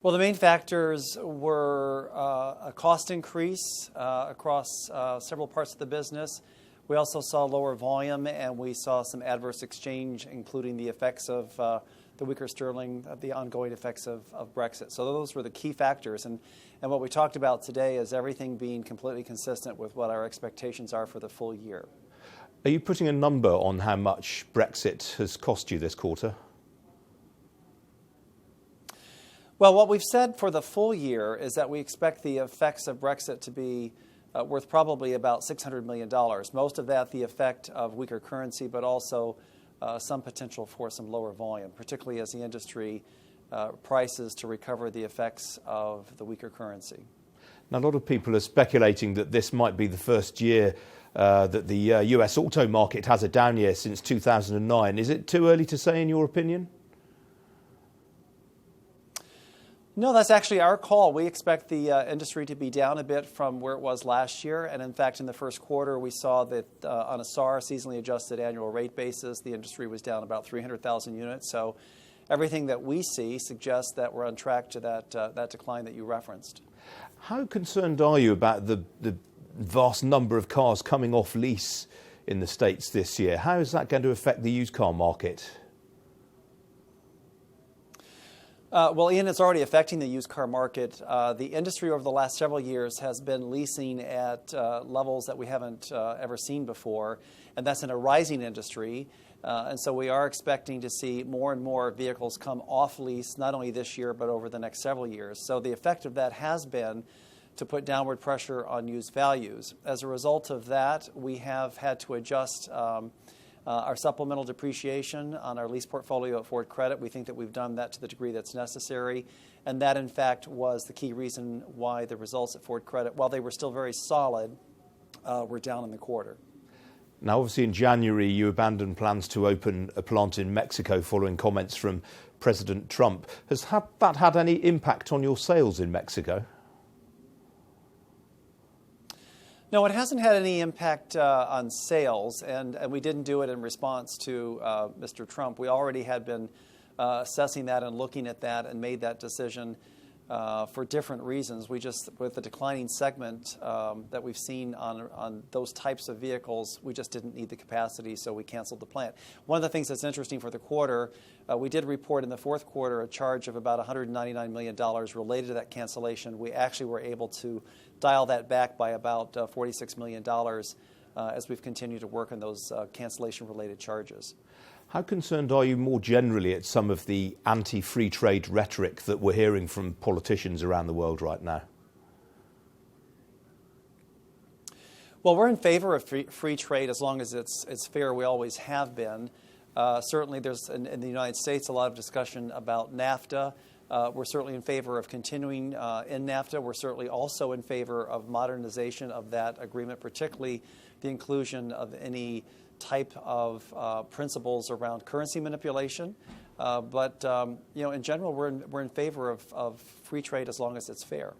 Well, the main factors were a cost increase across several parts of the business. We also saw lower volume, and we saw some adverse exchange, including the effects of the weaker sterling, the ongoing effects of Brexit. So those were the key factors. And what we talked about today is everything being completely consistent with what our expectations are for the full year. Are you putting a number on how much Brexit has cost you this quarter? Well, what we've said for the full year is that we expect the effects of Brexit to be worth probably about $600 million. Most of that the effect of weaker currency, but also some potential for some lower volume, particularly as the industry prices to recover the effects of the weaker currency. Now, a lot of people are speculating that this might be the first year that the US auto market has a down year since 2009. Is it too early to say, in your opinion? No, that's actually our call. We expect the industry to be down a bit from where it was last year. And in fact, in the first quarter, we saw that on a SAAR, seasonally adjusted annual rate basis, the industry was down about 300,000 units. So everything that we see suggests that we're on track to that decline that you referenced. How concerned are you about the vast number of cars coming off lease in the States this year? How is that going to affect the used car market? Well, Ian, it's already affecting the used car market. The industry over the last several years has been leasing at levels that we haven't ever seen before, and that's in a rising industry. And so we are expecting to see more and more vehicles come off lease, not only this year, but over the next several years. So the effect of that has been to put downward pressure on used values. As a result of that, we have had to adjust our supplemental depreciation on our lease portfolio at Ford Credit. We think that we've done that to the degree that's necessary. And that, in fact, was the key reason why the results at Ford Credit, while they were still very solid, were down in the quarter. Now, obviously, in January, you abandoned plans to open a plant in Mexico following comments from President Trump. Has that had any impact on your sales in Mexico? No, it hasn't had any impact on sales, and we didn't do it in response to Mr. Trump. We already had been assessing that and looking at that and made that decision for different reasons. We just, with the declining segment that we've seen on those types of vehicles, we just didn't need the capacity, so we canceled the plant. One of the things that's interesting for the quarter, we did report in the fourth quarter a charge of about $199 million related to that cancellation. We actually were able to dial that back by about $46 million as we've continued to work on those cancellation-related charges. How concerned are you more generally at some of the anti-free trade rhetoric that we're hearing from politicians around the world right now? Well, we're in favor of free trade as long as it's fair. We always have been. Certainly there's, in the United States, a lot of discussion about NAFTA. We're certainly in favor of continuing in NAFTA. We're certainly also in favor of modernization of that agreement, particularly the inclusion of any type of principles around currency manipulation. But in general, we're in favor of free trade as long as it's fair.